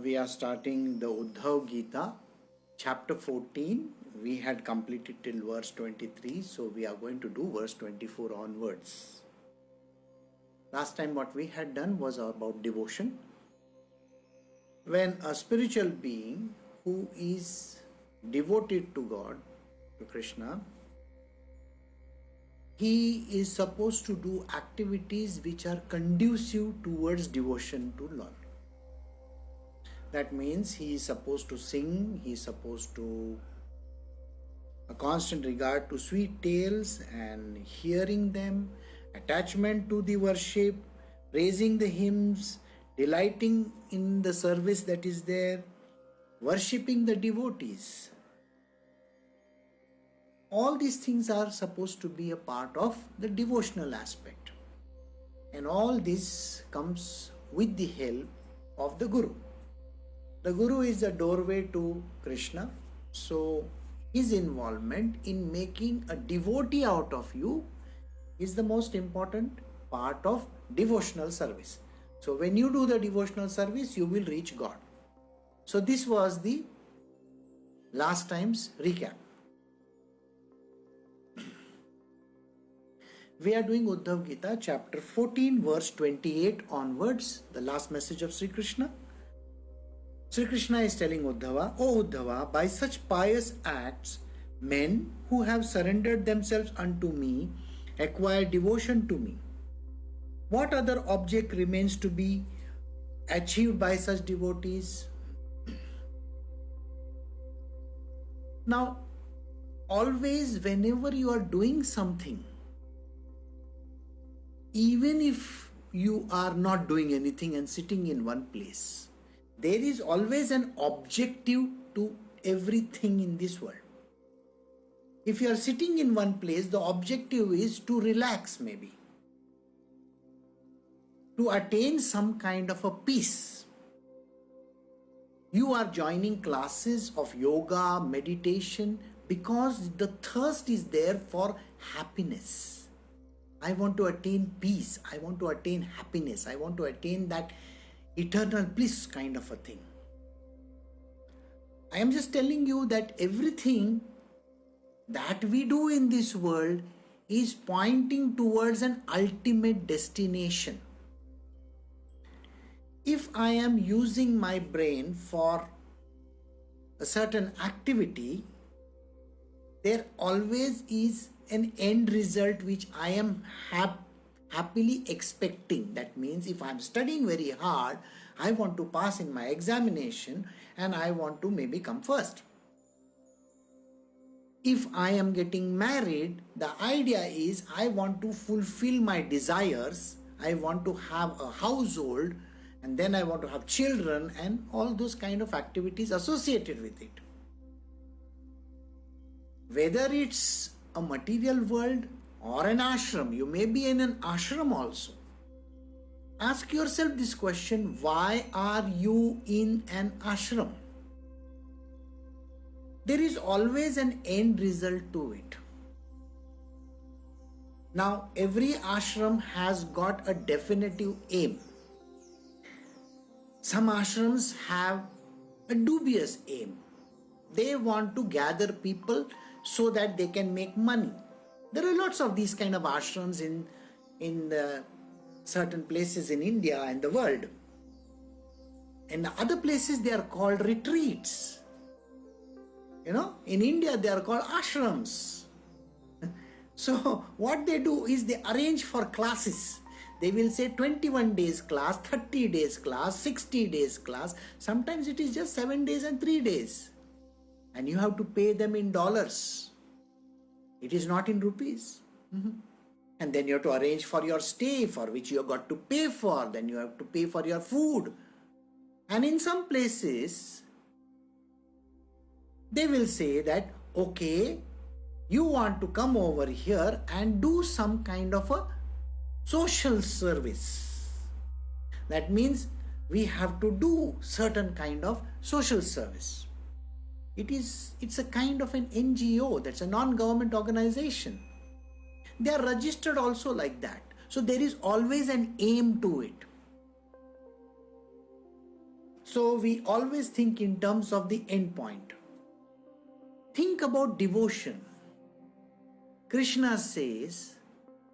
We are starting the Uddhav Gita, chapter 14. We had completed till verse 23, so we are going to do verse 24 onwards. Last time, what we had done was about devotion. When a spiritual being who is devoted to God, to Krishna, he is supposed to do activities which are conducive towards devotion to Lord. That means he is supposed to sing, he is supposed to a constant regard to sweet tales and hearing them, attachment to the worship, praising the hymns, delighting in the service that is there, worshipping the devotees. All these things are supposed to be a part of the devotional aspect. And all this comes with the help of the Guru. The Guru is the doorway to Krishna, so his involvement in making a devotee out of you is the most important part of devotional service. So when you do the devotional service, you will reach God. So this was the last time's recap. We are doing Uddhav Gita chapter 14 verse 28 onwards, the last message of Sri Krishna. Sri Krishna is telling Uddhava, O Uddhava, by such pious acts, men who have surrendered themselves unto me acquire devotion to me. What other object remains to be achieved by such devotees? Now, always whenever you are doing something, even if you are not doing anything and sitting in one place, there is always an objective to everything in this world. If you are sitting in one place, the objective is to relax, maybe, to attain some kind of a peace. You are joining classes of yoga, meditation, because the thirst is there for happiness. I want to attain peace, I want to attain happiness, I want to attain that eternal bliss kind of a thing. I am just telling you that everything that we do in this world is pointing towards an ultimate destination. If I am using my brain for a certain activity, there always is an end result which I am happily expecting. That means if I am studying very hard, I want to pass in my examination and I want to maybe come first. If I am getting married, the idea is I want to fulfill my desires, I want to have a household, and then I want to have children and all those kind of activities associated with it. Whether it's a material world or an ashram, you may be in an ashram also. Ask yourself this question, why are you in an ashram? There is always an end result to it. Now, every ashram has got a definitive aim. Some ashrams have a dubious aim. They want to gather people so that they can make money. There are lots of these kind of ashrams in the certain places in India and the world. In other places they are called retreats. In India they are called ashrams. So what they do is they arrange for classes. They will say 21 days class, 30 days class, 60 days class. Sometimes it is just 7 days and 3 days. And you have to pay them in dollars. It is not in rupees. And then you have to arrange for your stay, for which you have got to pay for. Then you have to pay for your food. And in some places, they will say that, okay, you want to come over here and do some kind of a social service. That means we have to do certain kind of social service. It's a kind of an NGO, that's a non-government organization. They are registered also like that. So there is always an aim to it. So we always think in terms of the end point. Think about devotion. Krishna says,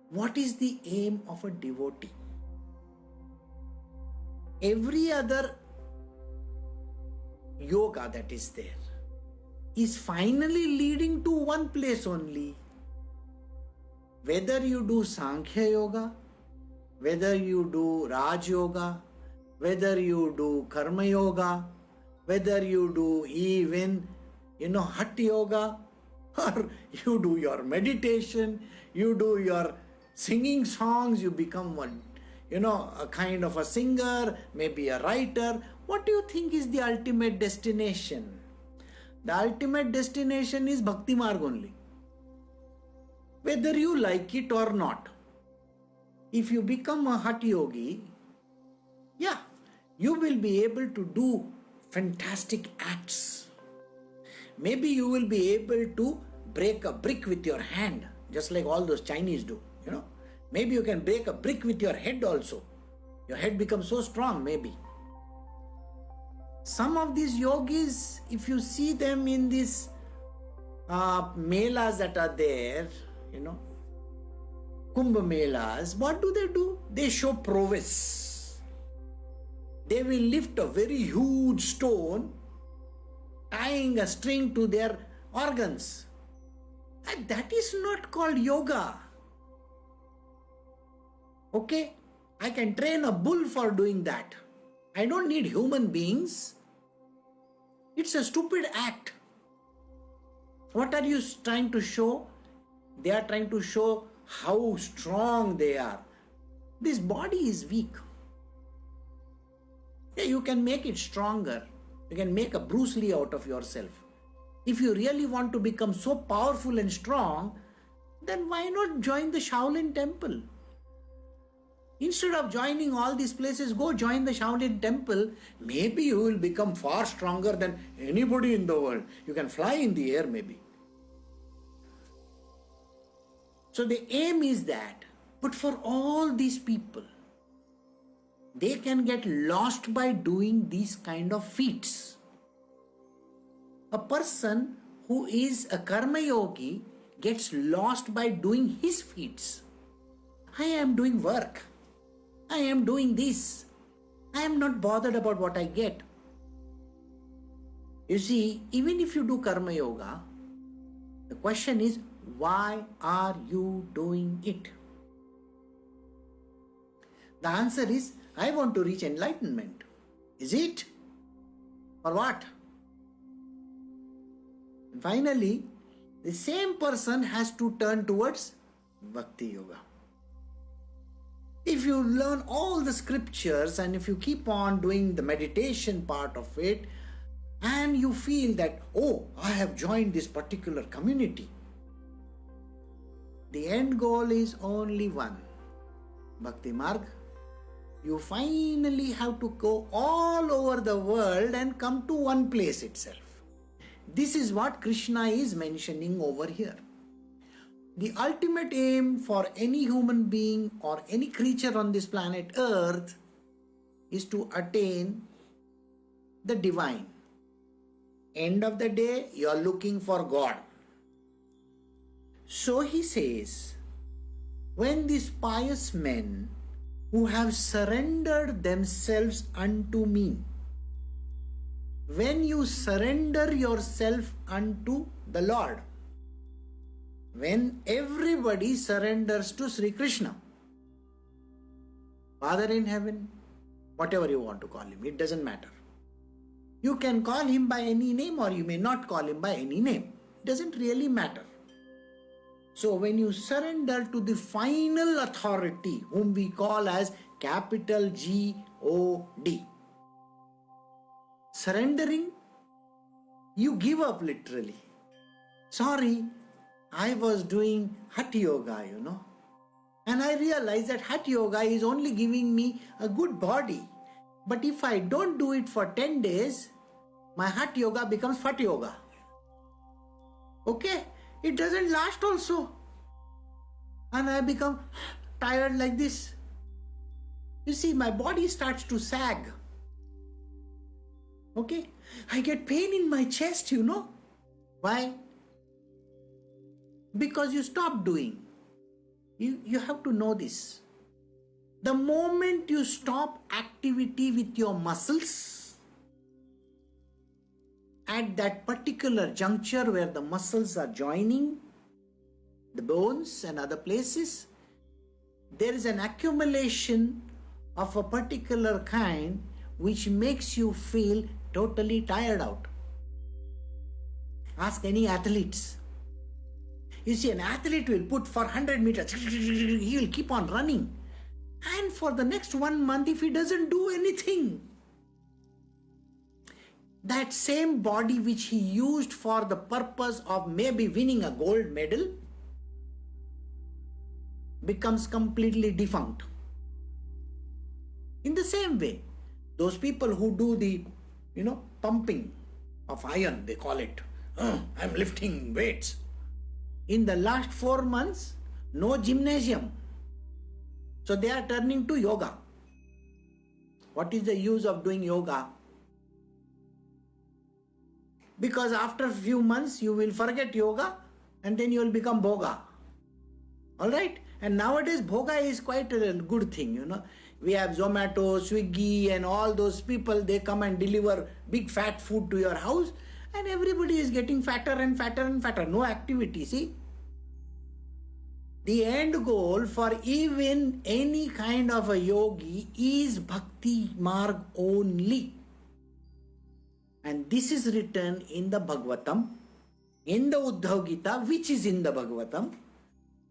what is the aim of a devotee? Every other yoga that is there is finally leading to one place only. Whether you do Sankhya Yoga, whether you do Raj Yoga, whether you do Karma Yoga, whether you do even, Hatha Yoga, or you do your meditation, you do your singing songs, you become one, a kind of a singer, maybe a writer. What do you think is the ultimate destination? The ultimate destination is Bhakti Marg only. Whether you like it or not. If you become a Hatha Yogi, you will be able to do fantastic acts. Maybe you will be able to break a brick with your hand, just like all those Chinese do, Maybe you can break a brick with your head also. Your head becomes so strong, maybe. Some of these yogis, if you see them in these melas that are there, Kumbh Melas, what do? They show prowess. They will lift a very huge stone, tying a string to their organs. And that is not called yoga. Okay? I can train a bull for doing that. I don't need human beings. It's a stupid act. What are you trying to show? They are trying to show how strong they are. This body is weak. You can make it stronger. You can make a Bruce Lee out of yourself. If you really want to become so powerful and strong, then why not join the Shaolin Temple? Instead of joining all these places, go join the Shaolin Temple. Maybe you will become far stronger than anybody in the world. You can fly in the air maybe. So the aim is that. But for all these people, they can get lost by doing these kind of feats. A person who is a karma yogi gets lost by doing his feats. I am doing work. I am doing this. I am not bothered about what I get. You see, even if you do karma yoga, the question is, why are you doing it? The answer is, I want to reach enlightenment. Is it? Or what? And finally, the same person has to turn towards Bhakti Yoga. If you learn all the scriptures and if you keep on doing the meditation part of it, and you feel that, oh, I have joined this particular community, the end goal is only one, Bhakti Marg. You finally have to go all over the world and come to one place itself. This is what Krishna is mentioning over here. The ultimate aim for any human being or any creature on this planet Earth is to attain the divine. End of the day, you are looking for God. So he says, when these pious men who have surrendered themselves unto me, when you surrender yourself unto the Lord, when everybody surrenders to Sri Krishna, Father in heaven, whatever you want to call him, it doesn't matter. You can call him by any name or you may not call him by any name. It doesn't really matter. So when you surrender to the final authority, whom we call as capital G-O-D, surrendering, you give up literally. Sorry, I was doing Hatha Yoga, and I realized that Hatha Yoga is only giving me a good body. But if I don't do it for 10 days, my Hatha Yoga becomes Fat Yoga. Okay? It doesn't last also. And I become tired like this. You see, my body starts to sag. Okay? I get pain in my chest, you know. Why? Because you stop doing. You have to know this. The moment you stop activity with your muscles, at that particular juncture where the muscles are joining the bones and other places, there is an accumulation of a particular kind which makes you feel totally tired out. Ask any athletes. You see, an athlete will put for 100 meters, he will keep on running. And for the next 1 month, if he doesn't do anything, that same body which he used for the purpose of maybe winning a gold medal becomes completely defunct. In the same way, those people who do the, pumping of iron, they call it, I'm lifting weights. In the last 4 months, no gymnasium. So they are turning to yoga. What is the use of doing yoga? Because after a few months, you will forget yoga and then you will become bhoga. Alright? And nowadays, bhoga is quite a good thing, We have Zomato, Swiggy and all those people, they come and deliver big fat food to your house and everybody is getting fatter and fatter and fatter. No activity, see? The end goal for even any kind of a yogi is Bhakti Marg only. And this is written in the Bhagavatam, in the Uddhav Gita, which is in the Bhagavatam.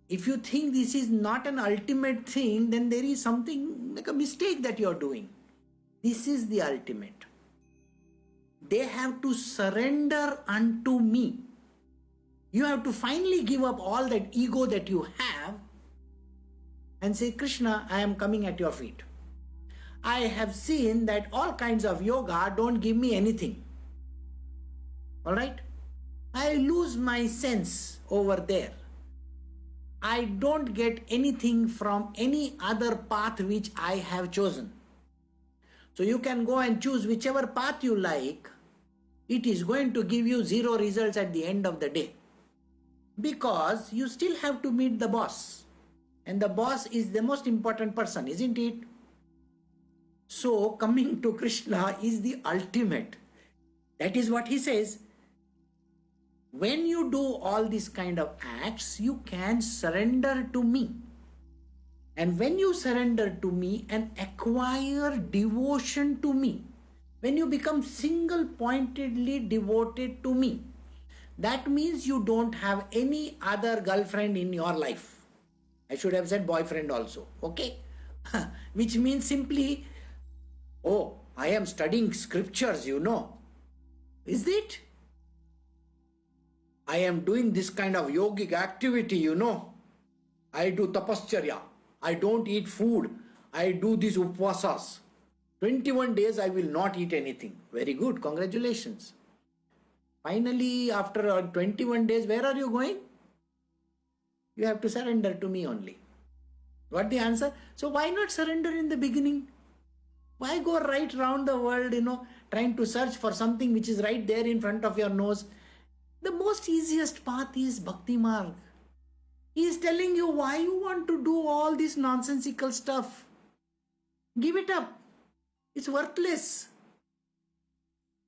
If you think this is not an ultimate thing, then there is something like a mistake that you are doing. This is the ultimate. They have to surrender unto me. You have to finally give up all that ego that you have and say, Krishna, I am coming at your feet. I have seen that all kinds of yoga don't give me anything. Alright? I lose my sense over there. I don't get anything from any other path which I have chosen. So you can go and choose whichever path you like. It is going to give you 0 results at the end of the day. Because you still have to meet the boss. And the boss is the most important person, isn't it? So coming to Krishna is the ultimate. That is what he says. When you do all these kind of acts, you can surrender to me. And when you surrender to me and acquire devotion to me, when you become single-pointedly devoted to me, that means you don't have any other girlfriend in your life. I should have said boyfriend also, okay? Which means simply, oh, I am studying scriptures, Is it? I am doing this kind of yogic activity, I do tapascharya. I don't eat food. I do these upvasas. 21 days I will not eat anything. Very good, congratulations. Finally, after 21 days, where are you going? You have to surrender to me only. What the answer? So why not surrender in the beginning? Why go right round the world, trying to search for something which is right there in front of your nose? The most easiest path is Bhakti Marg. He is telling you why you want to do all this nonsensical stuff. Give it up. It's worthless.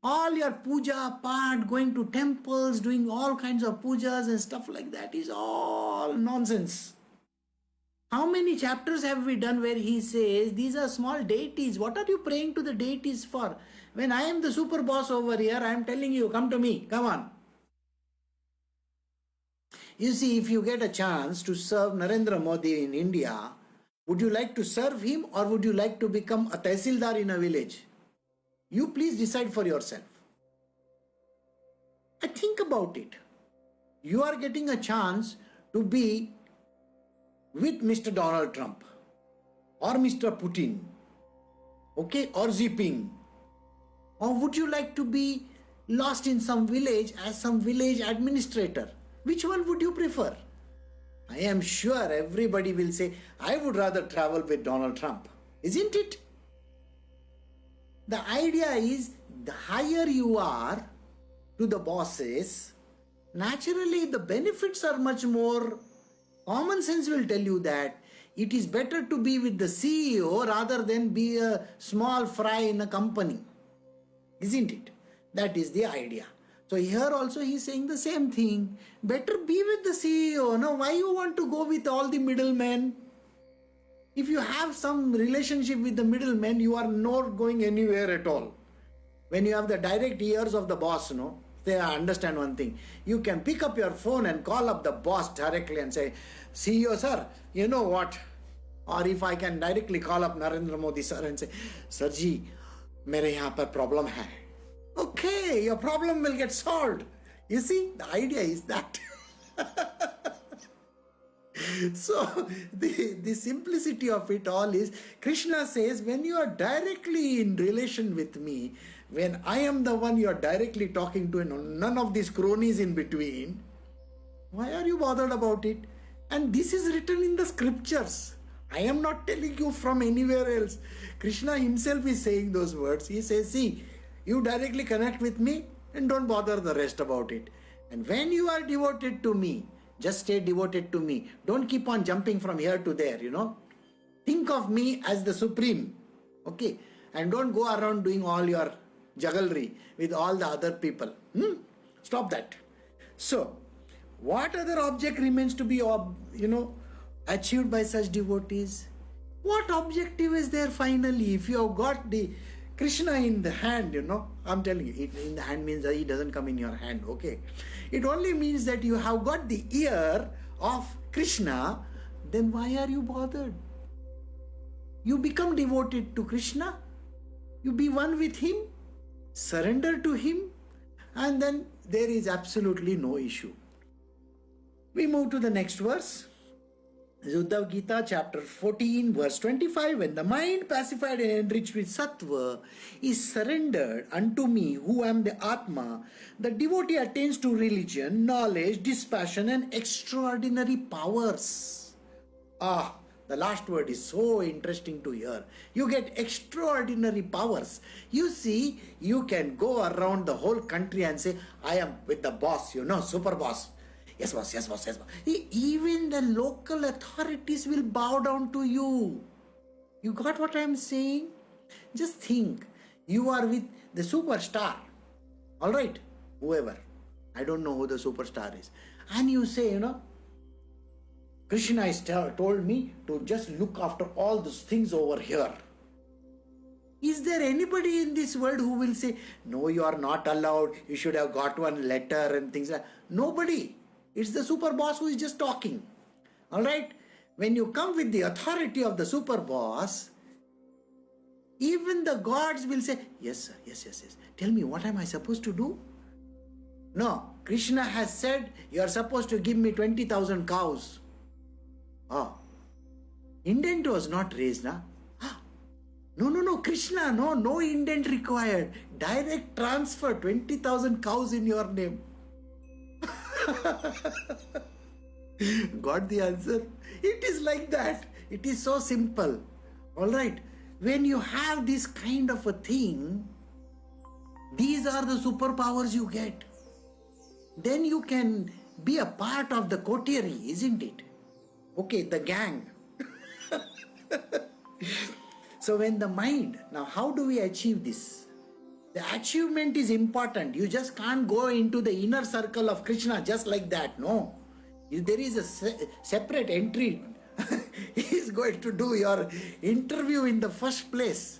All your puja, part, going to temples, doing all kinds of pujas and stuff like that is all nonsense. How many chapters have we done where he says, these are small deities. What are you praying to the deities for? When I am the super boss over here, I am telling you, come to me, come on. You see, if you get a chance to serve Narendra Modi in India, would you like to serve him or would you like to become a tehsildar in a village? You please decide for yourself. Think about it. You are getting a chance to be with Mr. Donald Trump or Mr. Putin, okay, or Xi Jinping. Or would you like to be lost in some village as some village administrator? Which one would you prefer? I am sure everybody will say, I would rather travel with Donald Trump. Isn't it? The idea is the higher you are to the bosses, naturally the benefits are much more. Common sense will tell you that it is better to be with the CEO rather than be a small fry in a company. Isn't it? That is the idea. So here also he is saying the same thing. Better be with the CEO. Now why you want to go with all the middlemen? If you have some relationship with the middlemen, you are not going anywhere at all. When you have the direct ears of the boss, they understand one thing. You can pick up your phone and call up the boss directly and say, CEO sir, you know what? Or if I can directly call up Narendra Modi sir and say, Sir ji, mere yahan par problem hai. Okay, your problem will get solved. You see, the idea is that. So the simplicity of it all is, Krishna says, when you are directly in relation with me, when I am the one you are directly talking to, none of these cronies in between, why are you bothered about it? And this is written in the scriptures. I am not telling you from anywhere else. Krishna himself is saying those words. He says, see, you directly connect with me and don't bother the rest about it. And when you are devoted to me, just stay devoted to me. Don't keep on jumping from here to there, Think of me as the supreme, okay? And don't go around doing all your jugglery with all the other people. Stop that. So, what other object remains to be, achieved by such devotees? What objective is there finally? If you have got the Krishna in the hand, I'm telling you, in the hand means that he doesn't come in your hand, okay? It only means that you have got the ear of Krishna, then why are you bothered? You become devoted to Krishna, you be one with him, surrender to him, and then there is absolutely no issue. We move to the next verse. Uddhav Gita chapter 14 verse 25, when the mind pacified and enriched with sattva is surrendered unto me who am the Atma, the devotee attains to religion, knowledge, dispassion and extraordinary powers. The last word is so interesting to hear. You get extraordinary powers. You see, you can go around the whole country and say, I am with the boss, super boss. Yes, boss, yes, boss, yes, boss. Even the local authorities will bow down to you. You got what I am saying? Just think, you are with the superstar. All right, whoever. I don't know who the superstar is. And you say, Krishna has told me to just look after all those things over here. Is there anybody in this world who will say, no, you are not allowed, you should have got one letter and things like that? Nobody. It's the super boss who is just talking. All right? When you come with the authority of the super boss, even the gods will say, yes, sir, yes. Tell me, what am I supposed to do? No, Krishna has said, you are supposed to give me 20,000 cows. Indent was not raised, na? No, Krishna, no indent required. Direct transfer, 20,000 cows in your name. Got the answer? It is like that. It is so simple. All right. When you have this kind of a thing, these are the superpowers you get. Then you can be a part of the coterie, isn't it? Okay, the gang. So when the mind, now how do we achieve this? The achievement is important. You just can't go into the inner circle of Krishna just like that. No. There is a separate entry. He is going to do your interview in the first place.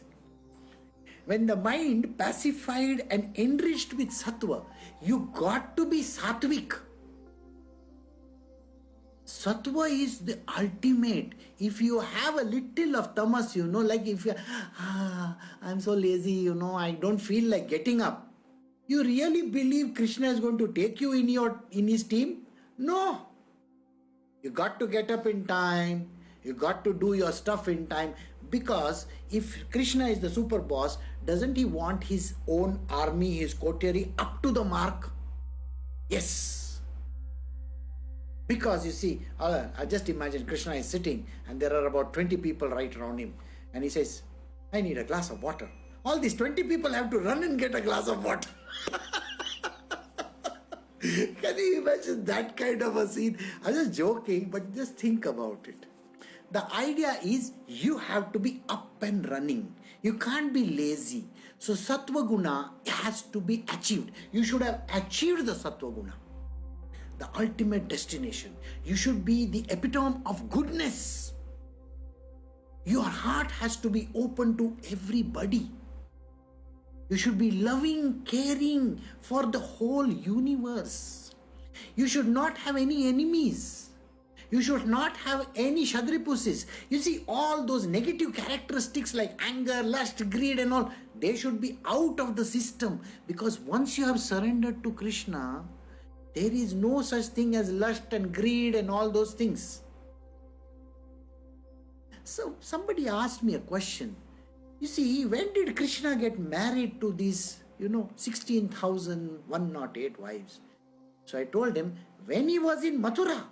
When the mind pacified and enriched with sattva, you got to be sattvic. Sattva is the ultimate. If you have a little of tamas, like if you, I'm so lazy, I don't feel like getting up. You really believe Krishna is going to take you in his team? No. You got to get up in time. You got to do your stuff in time. Because if Krishna is the super boss, doesn't he want his own army, his coterie up to the mark? Yes. Because you see, I just imagine Krishna is sitting and there are about 20 people right around him. And he says, I need a glass of water. All these 20 people have to run and get a glass of water. Can you imagine that kind of a scene? I'm just joking, but just think about it. The idea is you have to be up and running. You can't be lazy. So Sattva Guna has to be achieved. You should have achieved the Sattva Guna, the ultimate destination. You should be the epitome of goodness. Your heart has to be open to everybody. You should be loving, caring for the whole universe. You should not have any enemies. You should not have any Shadripusis. You see, all those negative characteristics like anger, lust, greed and all, they should be out of the system. Because once you have surrendered to Krishna, there is no such thing as lust and greed and all those things. So somebody asked me a question. You see, when did Krishna get married to these, 16,108 wives? So I told him, when he was in Mathura.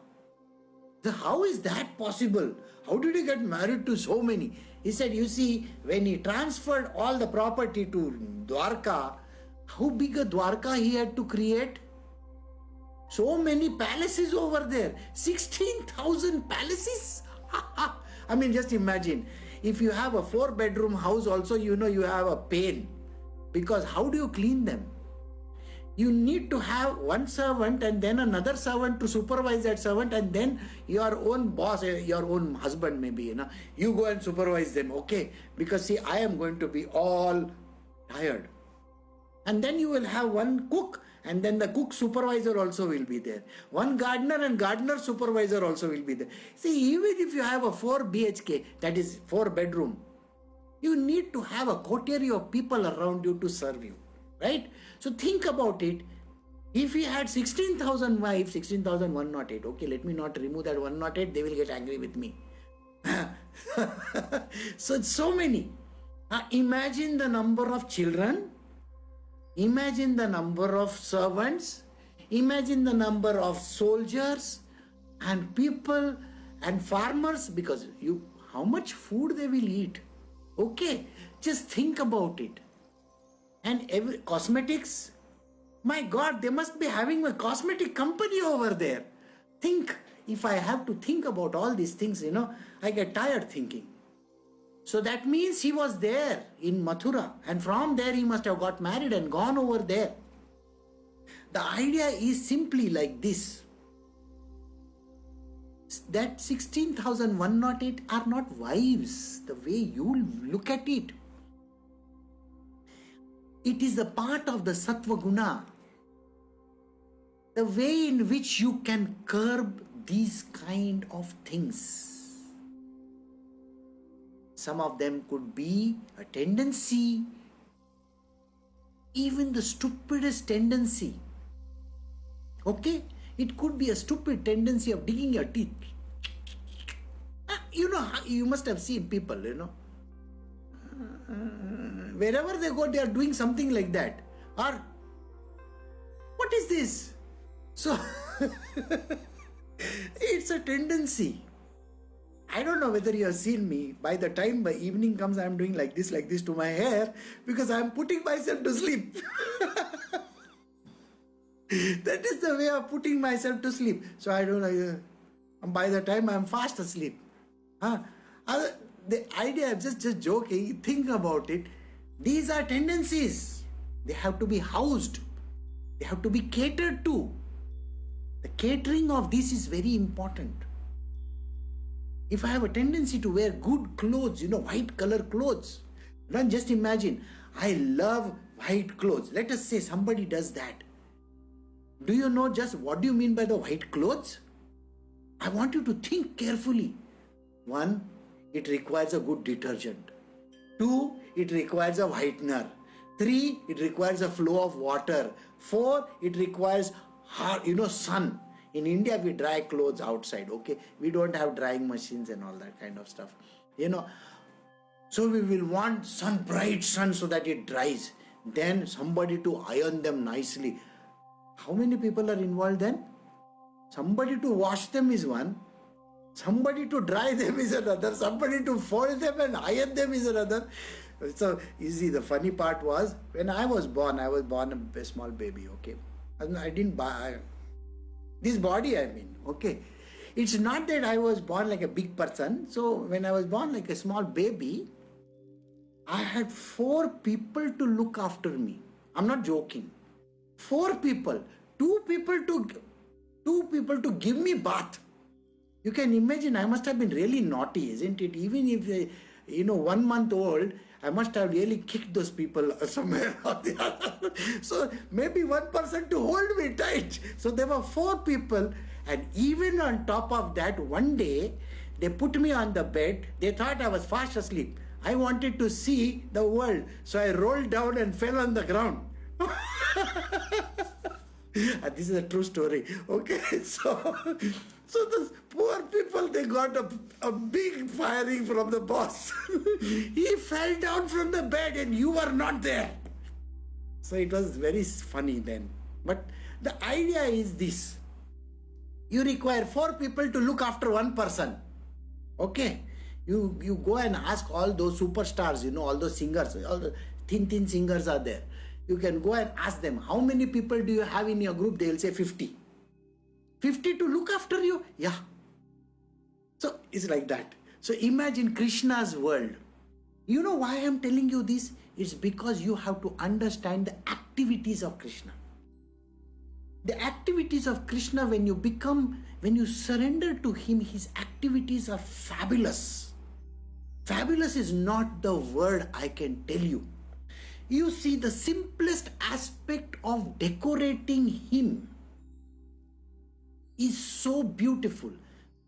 How is that possible? How did he get married to so many? He said, you see, when he transferred all the property to Dwarka, how big a Dwarka he had to create? So many palaces over there. 16,000 palaces? I mean, just imagine. If you have a 4-bedroom house also, you have a pain. Because how do you clean them? You need to have one servant and then another servant to supervise that servant, and then your own boss, your own husband maybe, you go and supervise them, okay? Because see, I am going to be all tired. And then you will have one cook, and then the cook supervisor also will be there. One gardener and gardener supervisor also will be there. See, even if you have a 4 BHK, that is 4 bedroom, you need to have a coterie of people around you to serve you, right? So think about it. If he had 16,000 wives, 16,108, okay, let me not remove that 108, they will get angry with me. So it's so many. Imagine the number of children. Imagine the number of servants. Imagine the number of soldiers and people and farmers, because how much food they will eat. Okay, just think about it. And cosmetics, my God, they must be having a cosmetic company over there. Think, if I have to think about all these things, I get tired thinking. So that means he was there in Mathura, and from there he must have got married and gone over there. The idea is simply like this, that 16,108 are not wives the way you look at it. It is a part of the Sattva Guna, the way in which you can curb these kind of things. Some of them could be a tendency, even the stupidest tendency. Okay? It could be a stupid tendency of digging your teeth. You must have seen people, wherever they go, they are doing something like that. Or, what is this? So, it's a tendency. I don't know whether you have seen me. By the time the evening comes, I am doing like this to my hair, because I am putting myself to sleep. That is the way of putting myself to sleep. So I don't know. By the time I am fast asleep. The idea, I'm just joking. Think about it. These are tendencies. They have to be housed. They have to be catered to. The catering of this is very important. If I have a tendency to wear good clothes, white color clothes, then just imagine, I love white clothes. Let us say somebody does that. Do you know just what do you mean by the white clothes? I want you to think carefully. 1, it requires a good detergent. 2, it requires a whitener. 3, it requires a flow of water. 4, it requires sun. In India, we dry clothes outside, okay? We don't have drying machines and all that kind of stuff. So we will want bright sun so that it dries. Then somebody to iron them nicely. How many people are involved then? Somebody to wash them is one. Somebody to dry them is another. Somebody to fold them and iron them is another. So you see, the funny part was when I was born a small baby. Okay, and I didn't buy this body. I mean, okay, it's not that I was born like a big person. So when I was born like a small baby, I had four people to look after me. I'm not joking. Four people, two people to give me bath. You can imagine I must have been really naughty, isn't it? Even if 1 month old, I must have really kicked those people somewhere or the other. So maybe one person to hold me tight. So there were four people, and even on top of that, one day they put me on the bed. They thought I was fast asleep. I wanted to see the world, so I rolled down and fell on the ground. This is a true story. Okay, so those poor people, they got a big firing from the boss. He fell down from the bed and you were not there. So it was very funny then. But the idea is this: you require four people to look after one person. Okay, you go and ask all those superstars, all those singers, all the thin singers are there. You can go and ask them, how many people do you have in your group? They will say 50. 50 to look after you? Yeah. So it's like that. So imagine Krishna's world. You know why I'm telling you this? It's because you have to understand the activities of Krishna. The activities of Krishna, when you surrender to him, his activities are fabulous. Fabulous is not the word I can tell you. You see, the simplest aspect of decorating him is so beautiful.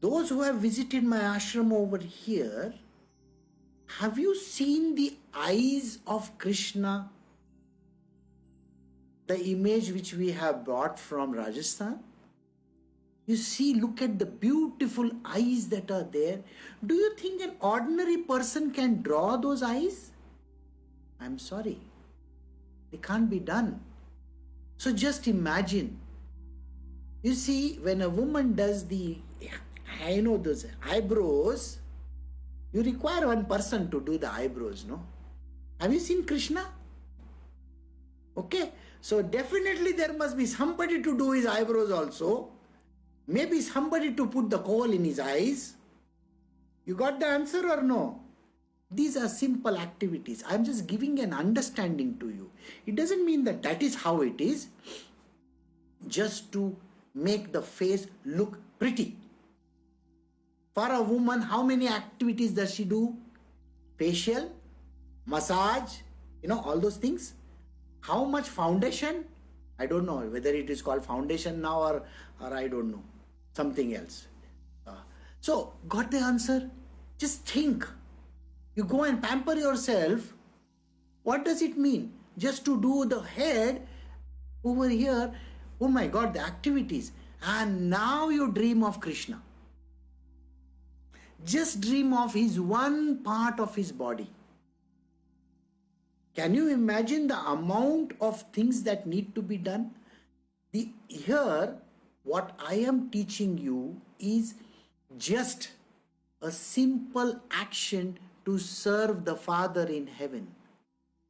Those who have visited my ashram over here, have you seen the eyes of Krishna? The image which we have brought from Rajasthan? You see, look at the beautiful eyes that are there. Do you think an ordinary person can draw those eyes? I'm sorry. They can't be done. So just imagine. You see, when a woman does those eyebrows, you require one person to do the eyebrows, no? Have you seen Krishna? Okay, so definitely there must be somebody to do his eyebrows also. Maybe somebody to put the coal in his eyes. You got the answer or no? These are simple activities. I'm just giving an understanding to you. It doesn't mean that is how it is. Just to make the face look pretty. For a woman, how many activities does she do? Facial, massage, all those things. How much foundation? I don't know whether it is called foundation now or I don't know. Something else. So, got the answer? Just think. You go and pamper yourself. What does it mean? Just to do the head over here. Oh my God, the activities. And now you dream of Krishna. Just dream of his one part of his body. Can you imagine the amount of things that need to be done? Here, what I am teaching you is just a simple action to serve the Father in heaven.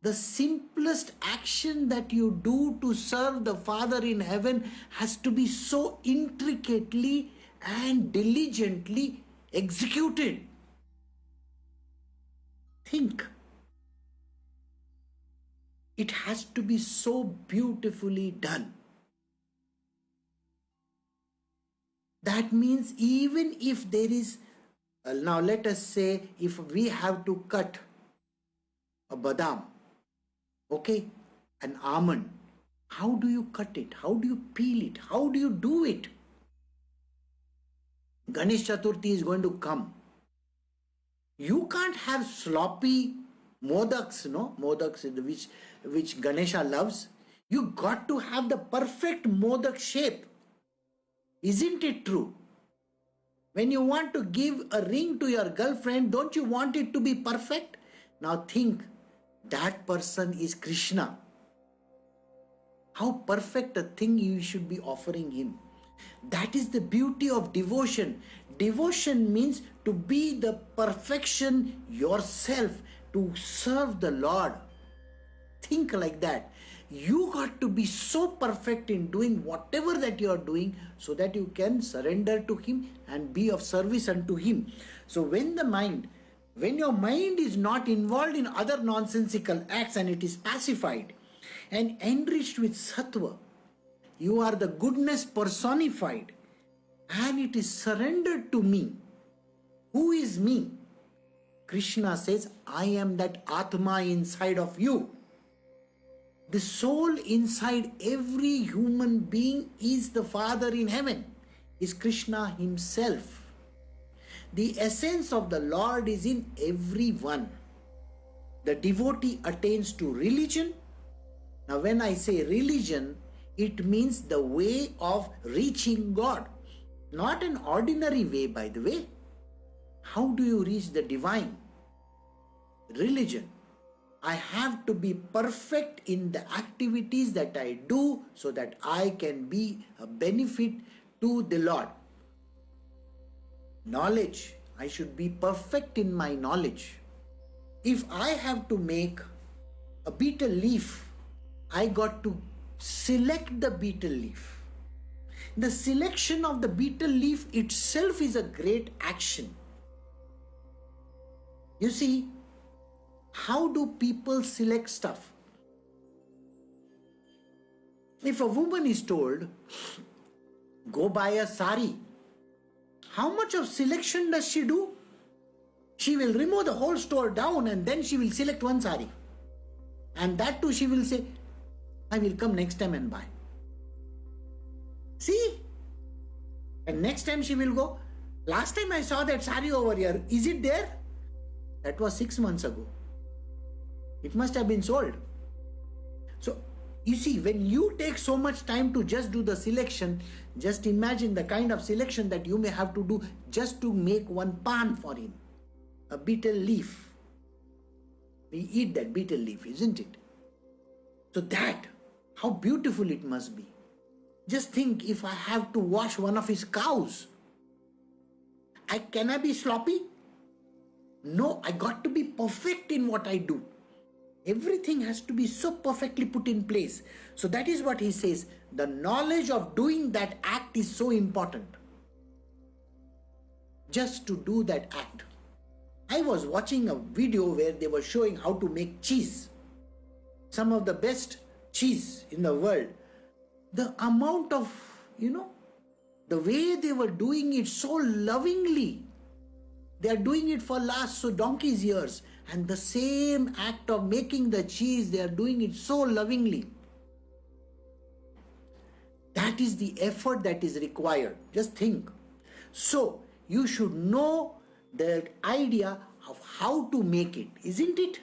The simplest action that you do to serve the Father in heaven has to be so intricately and diligently executed. Think. It has to be so beautifully done. That means even if there is, now let us say if we have to cut a badam, okay, an almond, how do you cut it? How do you peel it? How do you do it? Ganesh Chaturthi is going to come. You can't have sloppy modaks, no? Modaks which Ganesha loves. You got to have the perfect modak shape. Isn't it true? When you want to give a ring to your girlfriend, don't you want it to be perfect? Now think, that person is Krishna. How perfect a thing you should be offering him. That is the beauty of devotion. Devotion means to be the perfection yourself, to serve the Lord. Think like that. You got to be so perfect in doing whatever that you are doing so that you can surrender to Him and be of service unto Him. So when your mind is not involved in other nonsensical acts and it is pacified and enriched with sattva, you are the goodness personified and it is surrendered to me. Who is me? Krishna says, I am that Atma inside of you. The soul inside every human being is the Father in heaven, is Krishna Himself. The essence of the Lord is in everyone. The devotee attains to religion. Now when I say religion, it means the way of reaching God. Not an ordinary way, by the way. How do you reach the divine? Religion. I have to be perfect in the activities that I do so that I can be a benefit to the Lord. Knowledge. I should be perfect in my knowledge. If I have to make a betel leaf, I got to select the betel leaf. The selection of the betel leaf itself is a great action. You see, how do people select stuff? If a woman is told, go buy a sari, how much of selection does she do? She will remove the whole store down and then she will select one sari. And that too she will say, I will come next time and buy. See? And next time she will go, last time I saw that sari over here, is it there? That was 6 months ago. It must have been sold. So, you see, when you take so much time to just do the selection, just imagine the kind of selection that you may have to do just to make one pan for him. A betel leaf. We eat that betel leaf, isn't it? So that, how beautiful it must be. Just think, if I have to wash one of his cows, can I be sloppy? No, I got to be perfect in what I do. Everything has to be so perfectly put in place. So that is what he says. The knowledge of doing that act is so important. Just to do that act. I was watching a video where they were showing how to make cheese. Some of the best cheese in the world. The amount of, the way they were doing it so lovingly. They are doing it for last donkey's years. And the same act of making the cheese, they are doing it so lovingly. That is the effort that is required. Just think. So, you should know the idea of how to make it, isn't it?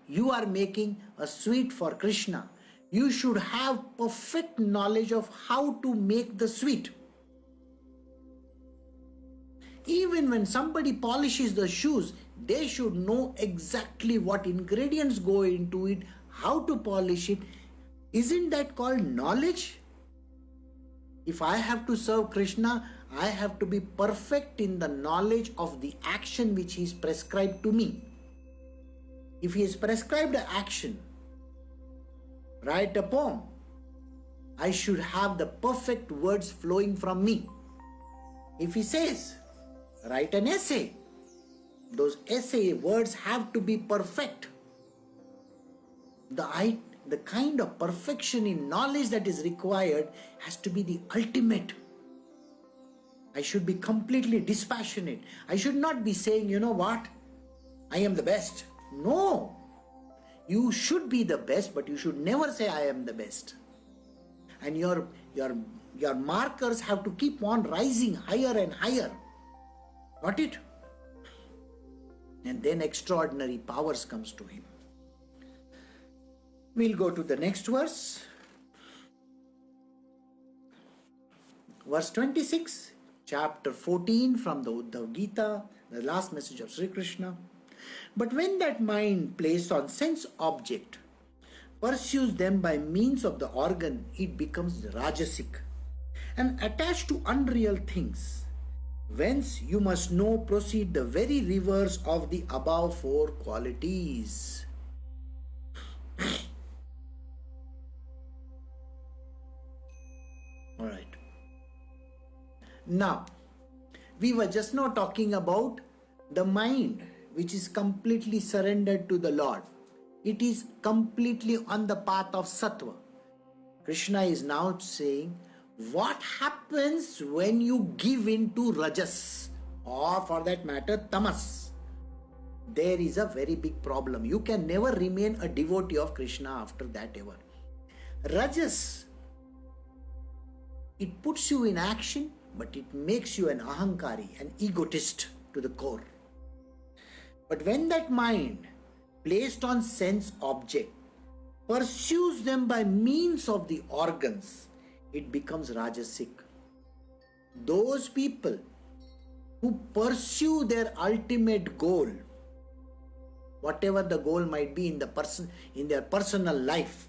You are making a sweet for Krishna. You should have perfect knowledge of how to make the sweet. Even when somebody polishes the shoes, they should know exactly what ingredients go into it, how to polish it. Isn't that called knowledge? If I have to serve Krishna, I have to be perfect in the knowledge of the action which he is prescribed to me. If he has prescribed an action, write a poem, I should have the perfect words flowing from me. If he says, write an essay, those essay words have to be perfect. The kind of perfection in knowledge that is required has to be the ultimate. I should be completely dispassionate. I should not be saying, you know what, I am the best. No. You should be the best, but you should never say I am the best. And your markers have to keep on rising higher and higher. Got it? And then extraordinary powers comes to him. We'll go to the next verse. Verse 26, chapter 14 from the Uddhav Gita, the last message of Sri Krishna. But when that mind placed on sense object pursues them by means of the organ, it becomes rajasic and attached to unreal things. Whence you must know proceed the very reverse of the above four qualities. All right. Now, we were just now talking about the mind which is completely surrendered to the Lord. It is completely on the path of sattva. Krishna is now saying, what happens when you give in to rajas, or for that matter tamas? There is a very big problem. You can never remain a devotee of Krishna after that ever. Rajas, it puts you in action, but it makes you an ahankari, an egotist to the core. But when that mind, placed on sense object, pursues them by means of the organs, it becomes rajasic. Those people who pursue their ultimate goal, whatever the goal might be in their personal life,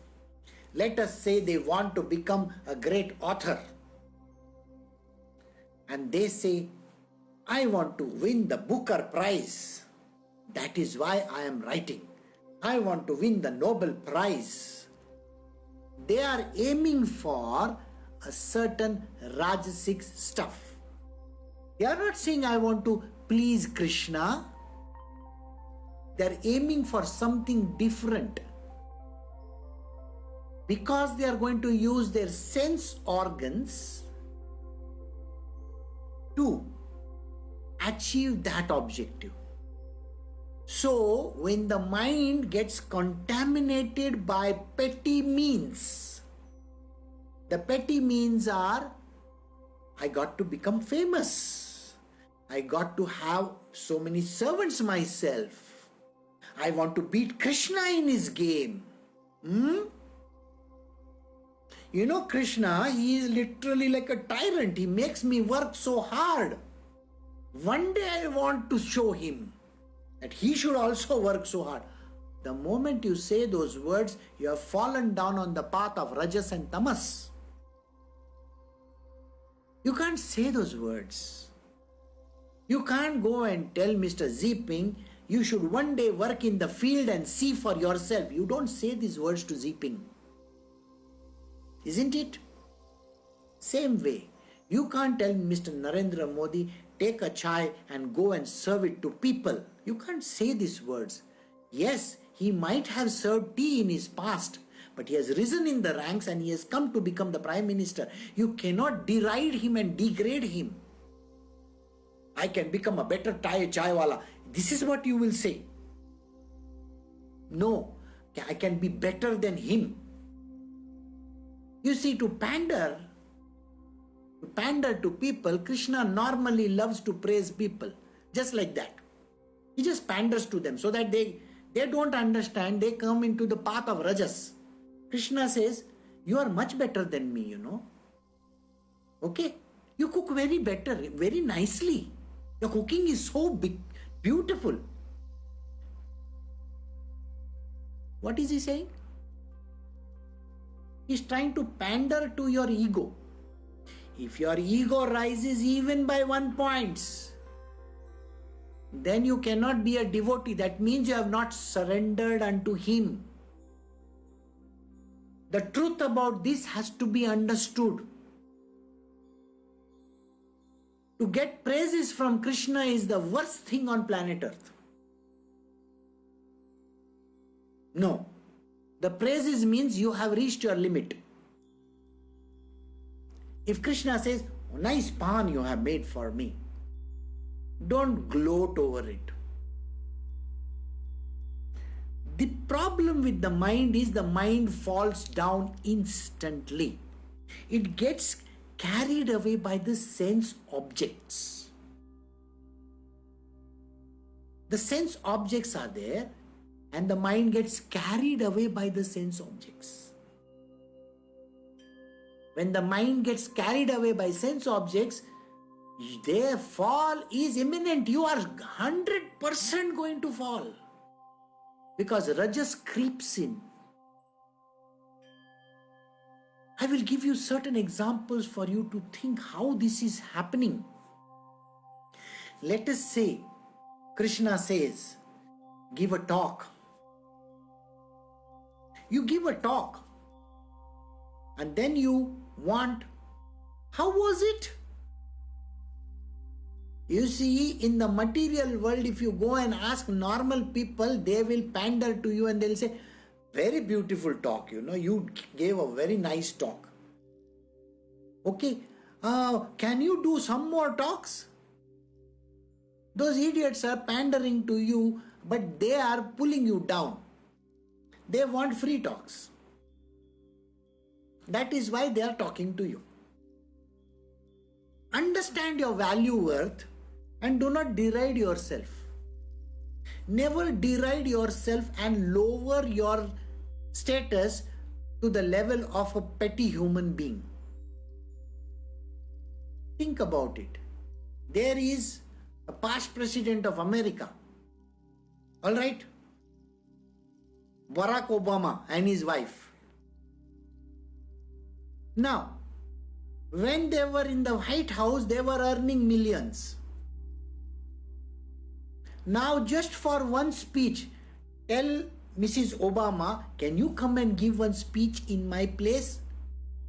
let us say they want to become a great author, and they say, I want to win the Booker Prize. That is why I am writing. I want to win the Nobel Prize. They are aiming for a certain rajasic stuff. They are not saying I want to please Krishna. They are aiming for something different. Because they are going to use their sense organs to achieve that objective. So, when the mind gets contaminated by petty means, the petty means are, I got to become famous. I got to have so many servants myself. I want to beat Krishna in his game. You know, Krishna, he is literally like a tyrant. He makes me work so hard. One day I want to show him that he should also work so hard. The moment you say those words, you have fallen down on the path of rajas and tamas. You can't say those words. You can't go and tell Mr. Ziping, you should one day work in the field and see for yourself. You don't say these words to Ziping. Isn't it? Same way, you can't tell Mr. Narendra Modi, take a chai and go and serve it to people. You can't say these words. Yes, he might have served tea in his past, but he has risen in the ranks and he has come to become the Prime Minister. You cannot deride him and degrade him. I can become a better chaiwala. This is what you will say. No, I can be better than him. You see, to pander to people, Krishna normally loves to praise people. Just like that. He just panders to them so that they don't understand. They come into the path of rajas. Krishna says, you are much better than me, you know. Okay? You cook very better, very nicely. Your cooking is so beautiful. What is he saying? He's trying to pander to your ego. If your ego rises even by 1 point, then you cannot be a devotee. That means you have not surrendered unto him. The truth about this has to be understood. To get praises from Krishna is the worst thing on planet Earth. No. The praises means you have reached your limit. If Krishna says, oh, nice pan you have made for me, don't gloat over it. The problem with the mind is the mind falls down instantly. It gets carried away by the sense objects. The sense objects are there and the mind gets carried away by the sense objects. When the mind gets carried away by sense objects, their fall is imminent. You are 100% going to fall. Because rajas creeps in. I will give you certain examples for you to think how this is happening. Let us say, Krishna says, give a talk. You give a talk and then you want, how was it? You see, in the material world, if you go and ask normal people, they will pander to you and they'll say, very beautiful talk, you gave a very nice talk. Okay, can you do some more talks? Those idiots are pandering to you, but they are pulling you down. They want free talks. That is why they are talking to you. Understand your value worth and do not deride yourself. Never deride yourself and lower your status to the level of a petty human being. Think about it. There is a past president of America. All right? Barack Obama and his wife. Now, when they were in the White House, they were earning millions. Now, just for one speech, tell Mrs. Obama, can you come and give one speech in my place?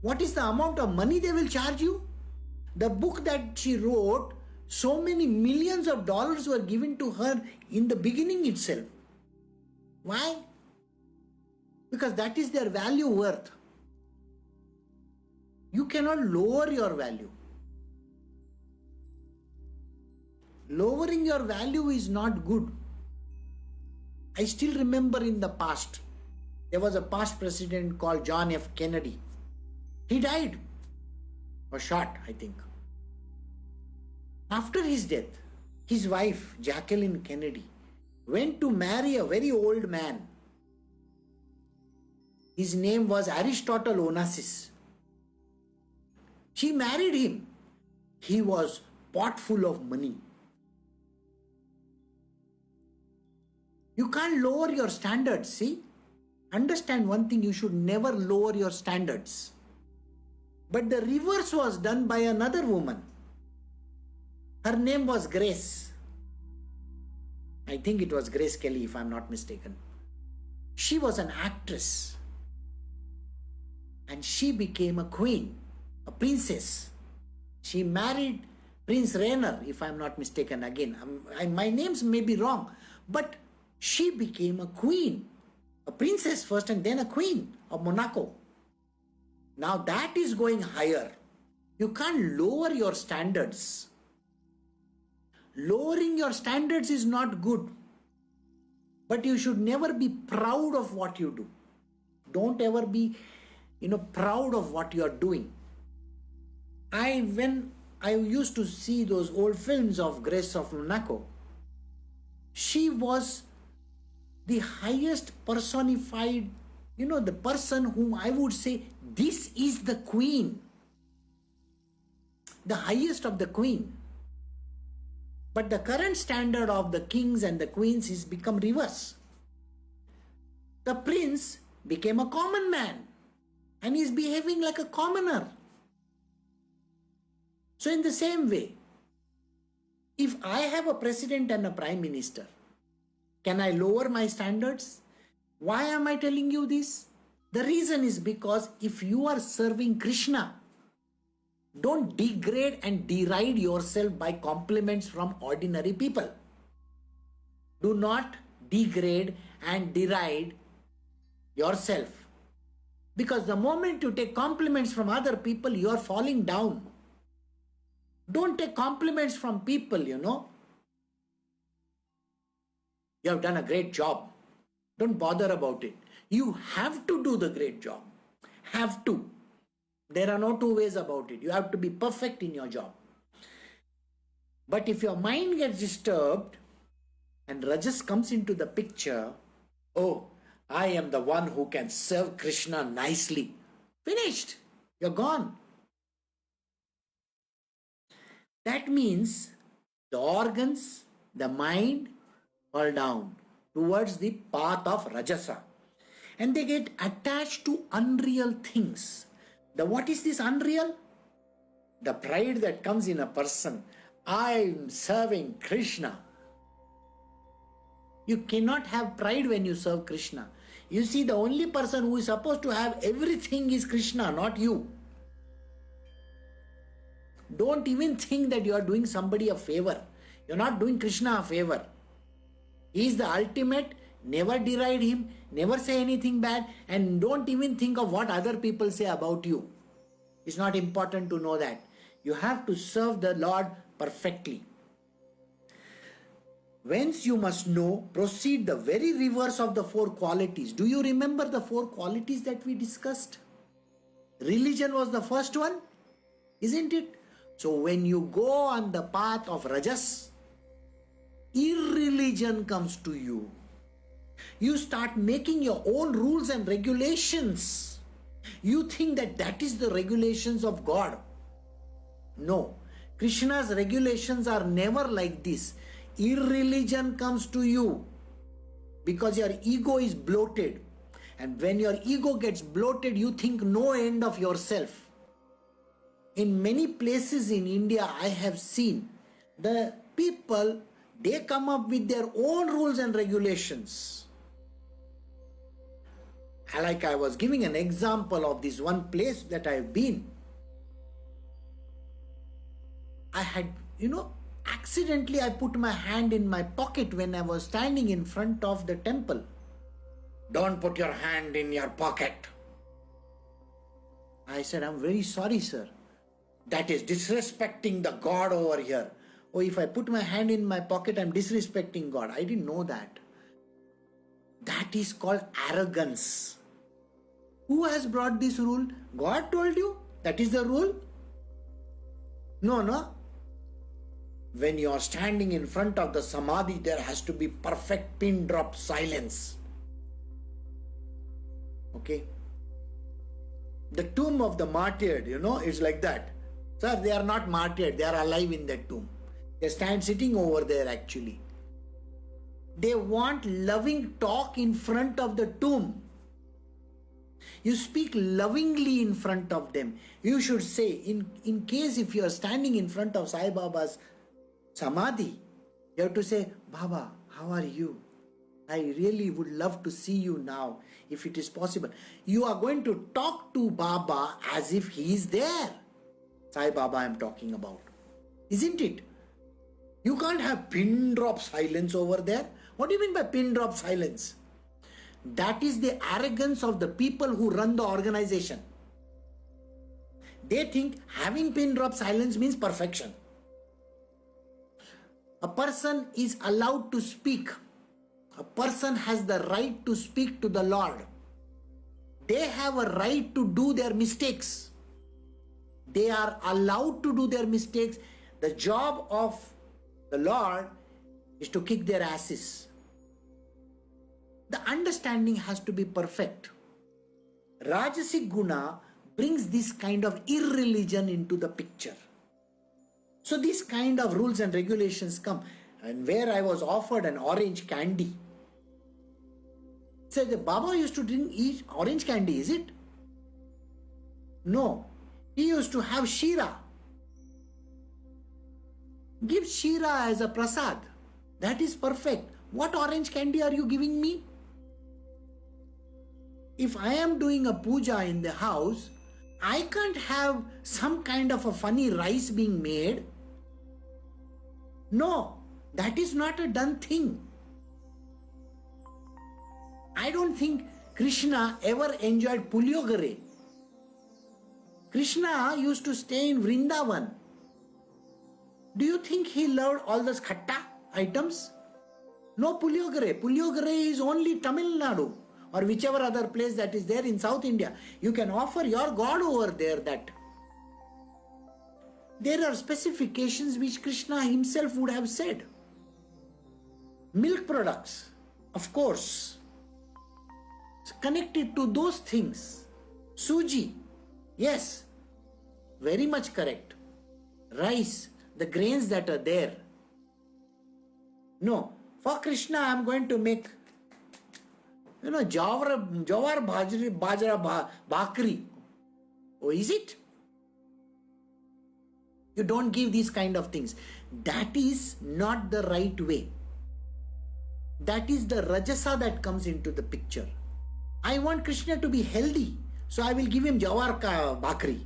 What is the amount of money they will charge you? The book that she wrote, so many millions of dollars were given to her in the beginning itself. Why? Because that is their value worth. You cannot lower your value. Lowering your value is not good. I still remember in the past, there was a past president called John F. Kennedy. He died. Or shot, I think. After his death, his wife, Jacqueline Kennedy, went to marry a very old man. His name was Aristotle Onassis. She married him. He was pot full of money. You can't lower your standards, see? Understand one thing, you should never lower your standards. But the reverse was done by another woman. Her name was Grace. I think it was Grace Kelly, if I'm not mistaken. She was an actress. And she became a queen, a princess. She married Prince Rainer, if I'm not mistaken again. My names may be wrong, but she became a queen, a princess first and then a queen of Monaco. Now that is going higher. You can't lower your standards. Lowering your standards is not good. But you should never be proud of what you do. Don't ever be, proud of what you are doing. When I used to see those old films of Grace of Monaco, she was the highest personified, the person whom I would say, this is the queen. The highest of the queen. But the current standard of the kings and the queens is become reverse. The prince became a common man and is behaving like a commoner. So in the same way, if I have a president and a prime minister, can I lower my standards? Why am I telling you this? The reason is because if you are serving Krishna, don't degrade and deride yourself by compliments from ordinary people. Do not degrade and deride yourself. Because the moment you take compliments from other people, you are falling down. Don't take compliments from people, You have done a great job. Don't bother about it. You have to do the great job. Have to. There are no two ways about it. You have to be perfect in your job. But if your mind gets disturbed and Rajas comes into the picture, oh, I am the one who can serve Krishna nicely. Finished. You're gone. That means the organs, the mind fall down towards the path of Rajasa. And they get attached to unreal things. What is this unreal? The pride that comes in a person. I'm serving Krishna. You cannot have pride when you serve Krishna. You see, the only person who is supposed to have everything is Krishna, not you. Don't even think that you are doing somebody a favor. You're not doing Krishna a favor. He is the ultimate. Never deride him, never say anything bad, and don't even think of what other people say about you. It's not important to know that. You have to serve the Lord perfectly. Whence you must know, proceed the very reverse of the four qualities. Do you remember the four qualities that we discussed? Religion was the first one, isn't it? So when you go on the path of Rajas, irreligion comes to you. You start making your own rules and regulations. You think that that is the regulations of God. No, Krishna's regulations are never like this. Irreligion comes to you because your ego is bloated. And when your ego gets bloated, you think no end of yourself. In many places in India, I have seen the people, they come up with their own rules and regulations. Like I was giving an example of this one place that I've been. I had, accidentally I put my hand in my pocket when I was standing in front of the temple. Don't put your hand in your pocket. I said, I'm very sorry, sir. That is disrespecting the God over here. Oh, if I put my hand in my pocket, I'm disrespecting God. I didn't know that. That is called arrogance. Who has brought this rule? God told you? That is the rule? No. When you are standing in front of the Samadhi, there has to be perfect pin drop silence. Okay? The tomb of the martyred, it's like that. Sir, they are not martyred. They are alive in that tomb. They stand sitting over there actually. They want loving talk in front of the tomb. You speak lovingly in front of them. You should say, in case if you are standing in front of Sai Baba's Samadhi, you have to say, Baba, how are you? I really would love to see you now, if it is possible. You are going to talk to Baba as if he is there. Sai Baba I am talking about. Isn't it? You can't have pin drop silence over there. What do you mean by pin drop silence? That is the arrogance of the people who run the organization. They think having pin drop silence means perfection. A person is allowed to speak. A person has the right to speak to the Lord. They have a right to do their mistakes. They are allowed to do their mistakes. The job of the Lord is to kick their asses. The understanding has to be perfect. Rajasic Guna brings this kind of irreligion into the picture. So these kind of rules and regulations come. And where I was offered an orange candy, said the Baba used to eat orange candy, is it? No. He used to have Shira. Give Shira as a prasad. That is perfect. What orange candy are you giving me? If I am doing a puja in the house, I can't have some kind of a funny rice being made. No, that is not a done thing. I don't think Krishna ever enjoyed puliogare. Krishna used to stay in Vrindavan. Do you think he loved all those khatta items? No puliogare. Puliogare is only Tamil Nadu or whichever other place that is there in South India. You can offer your God over there that. There are specifications which Krishna himself would have said. Milk products, of course. It's connected to those things. Suji, yes, very much correct. Rice, the grains that are there. No, for Krishna I am going to make jawar bajra bhakri. Oh, is it? You don't give these kind of things. That is not the right way. That is the Rajasa that comes into the picture. I want Krishna to be healthy, so I will give him Jawar ka Bhakri.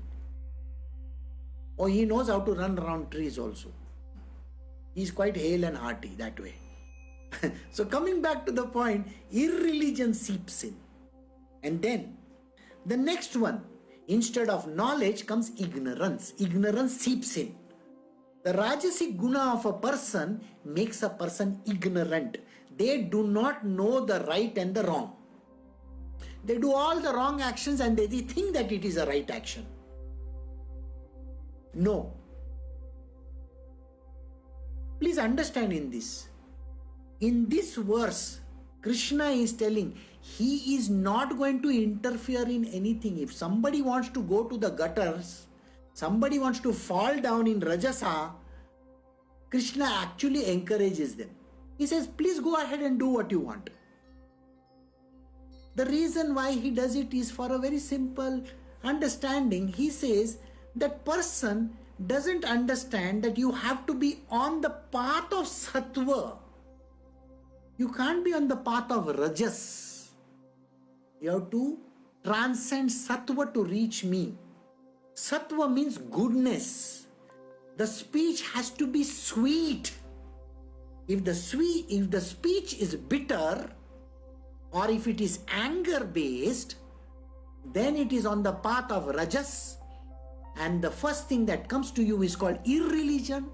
Or he knows how to run around trees also. He is quite hale and hearty that way. So coming back to the point, irreligion seeps in. And then the next one, instead of knowledge comes ignorance. Ignorance seeps in. The Rajasic guna of a person makes a person ignorant. They do not know the right and the wrong. They do all the wrong actions and they think that it is a right action. No. Please understand in this. In this verse, Krishna is telling he is not going to interfere in anything. If somebody wants to go to the gutters, somebody wants to fall down in Rajasa, Krishna actually encourages them. He says, please go ahead and do what you want. The reason why he does it is for a very simple understanding. He says that person doesn't understand that you have to be on the path of sattva. You can't be on the path of rajas. You have to transcend sattva to reach me. Sattva means goodness. The speech has to be sweet. If the speech is bitter, or if it is anger based, then it is on the path of rajas. And the first thing that comes to you is called irreligion.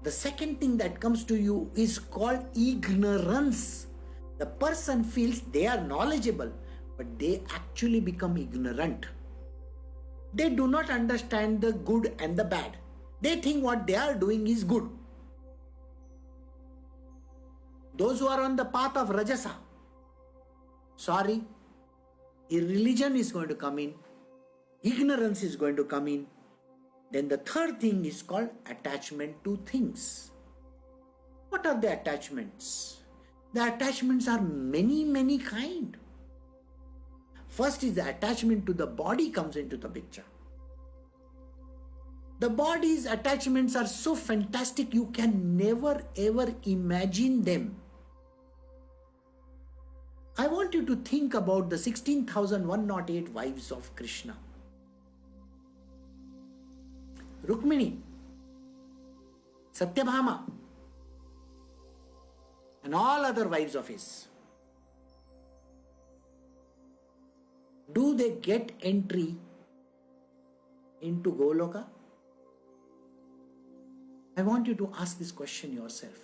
The second thing that comes to you is called ignorance. The person feels they are knowledgeable, but they actually become ignorant. They do not understand the good and the bad. They think what they are doing is good. Those who are on the path of Rajasa, sorry, irreligion is going to come in, ignorance is going to come in. Then the third thing is called attachment to things. What are the attachments? The attachments are many kind. First is the attachment to the body comes into the picture. The body's attachments are so fantastic you can never ever imagine them. I want you to think about the 16,108 wives of Krishna. Rukmini, Satyabhama, and all other wives of his. Do they get entry into Goloka? I want you to ask this question yourself.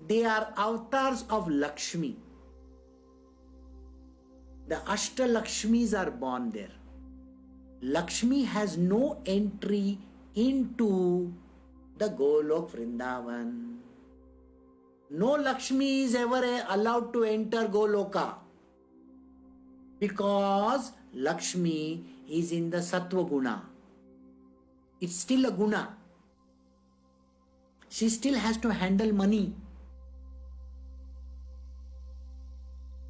They are avatars of Lakshmi. The Ashtalakshmis are born there. Lakshmi has no entry into the Golok Vrindavan. No Lakshmi is ever allowed to enter Goloka because Lakshmi is in the Sattva Guna. It's still a Guna. She still has to handle money.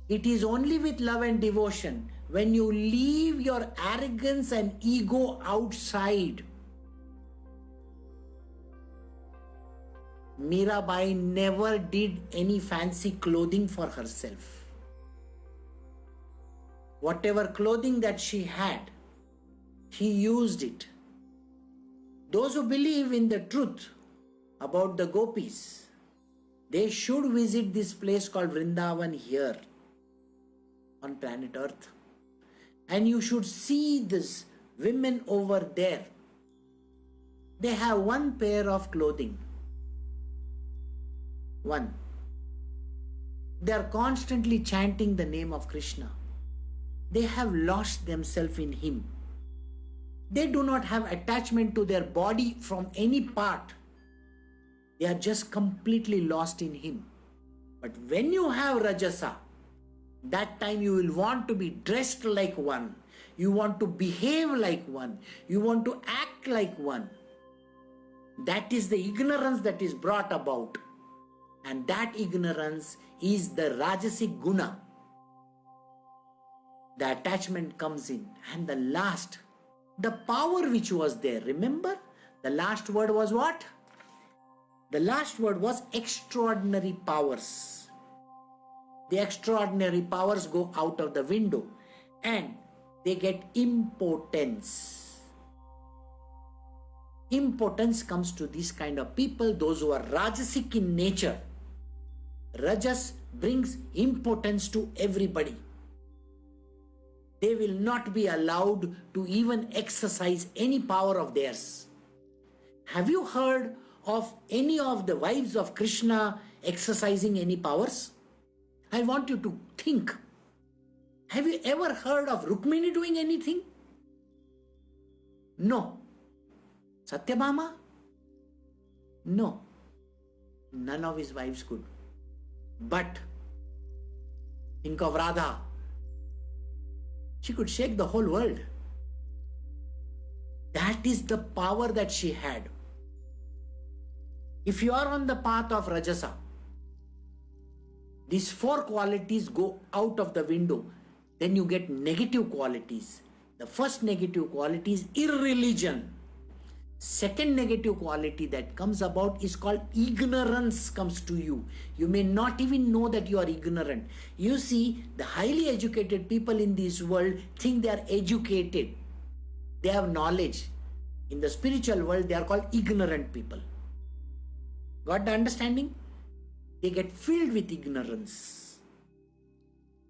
It is only with love and devotion when you leave your arrogance and ego outside. Mirabai never did any fancy clothing for herself. Whatever clothing that she had, she used it. Those who believe in the truth about the gopis, they should visit this place called Vrindavan here on planet Earth. And you should see these women over there. They have one pair of clothing. One. They are constantly chanting the name of Krishna. They have lost themselves in Him. They do not have attachment to their body from any part. They are just completely lost in Him. But when you have Rajasa, that time you will want to be dressed like one. You want to behave like one. You want to act like one. That is the ignorance that is brought about. And that ignorance is the Rajasic Guna. the attachment comes in. And the last, the power which was there. Remember, the last word was what? The last word was extraordinary powers. The extraordinary powers go out of the window and they get impotence. Impotence comes to these kind of people, those who are rajasic in nature. Rajas brings impotence to everybody. They will not be allowed to even exercise any power of theirs. Have you heard of any of the wives of Krishna exercising any powers? I want you to think. Have you ever heard of Rukmini doing anything? No. Satyabhama? No. None of his wives could. But think of Radha. She could shake the whole world. That is the power that she had. If you are on the path of Rajasa, these four qualities go out of the window. Then you get negative qualities. The first negative quality is irreligion. Second negative quality that comes about is called ignorance comes to you. You may not even know that you are ignorant. You see, the highly educated people in this world think they are educated. They have knowledge. In the spiritual world, they are called ignorant people. Got the understanding? They get filled with ignorance.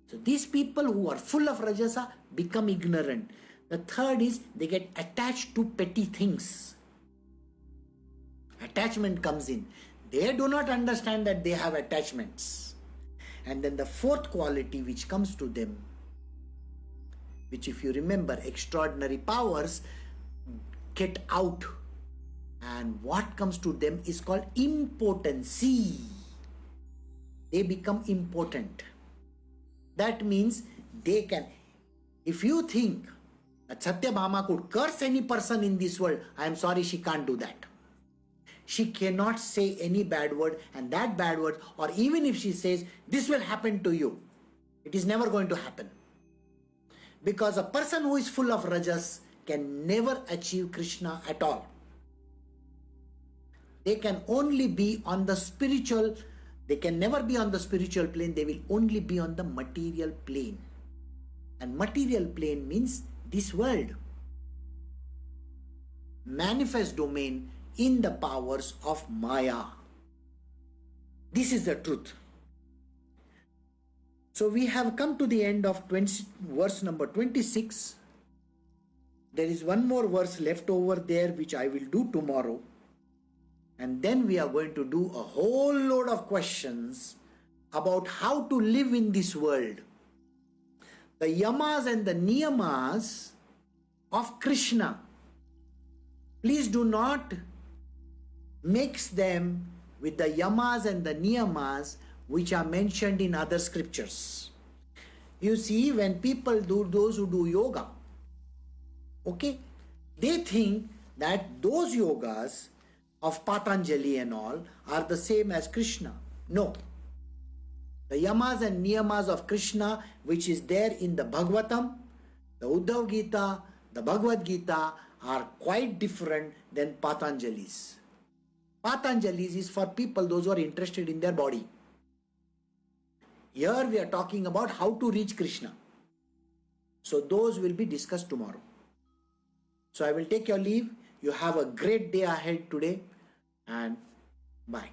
So these people who are full of Rajasa become ignorant. The third is they get attached to petty things. Attachment comes in. They do not understand that they have attachments. And then the fourth quality which comes to them, which if you remember, extraordinary powers get out. And what comes to them is called impotency. They become impotent. That means they can, if you think that Satyabhama could curse any person in this world, I am sorry, she can't do that. She cannot say any bad word, and that bad word, or even if she says, this will happen to you, it is never going to happen. Because a person who is full of Rajas can never achieve Krishna at all. They can only be on the spiritual, they can never be on the spiritual plane, they will only be on the material plane. And material plane means this world. Manifest domain in the powers of Maya. This is the truth. So we have come to the end of verse number 26. There is one more verse left over there which I will do tomorrow. And then we are going to do a whole load of questions about how to live in this world. The yamas and the niyamas of Krishna. Please do not mix them with the yamas and the niyamas which are mentioned in other scriptures. You see, when people do, those who do yoga, okay, they think that those yogas of Patanjali and all are the same as Krishna. No. The yamas and niyamas of Krishna, which is there in the Bhagavatam, the Uddhav Gita, the Bhagavad Gita, are quite different than Patanjali's. Patanjali's is for people, those who are interested in their body. Here we are talking about how to reach Krishna. So those will be discussed tomorrow. So I will take your leave. You have a great day ahead today, and bye.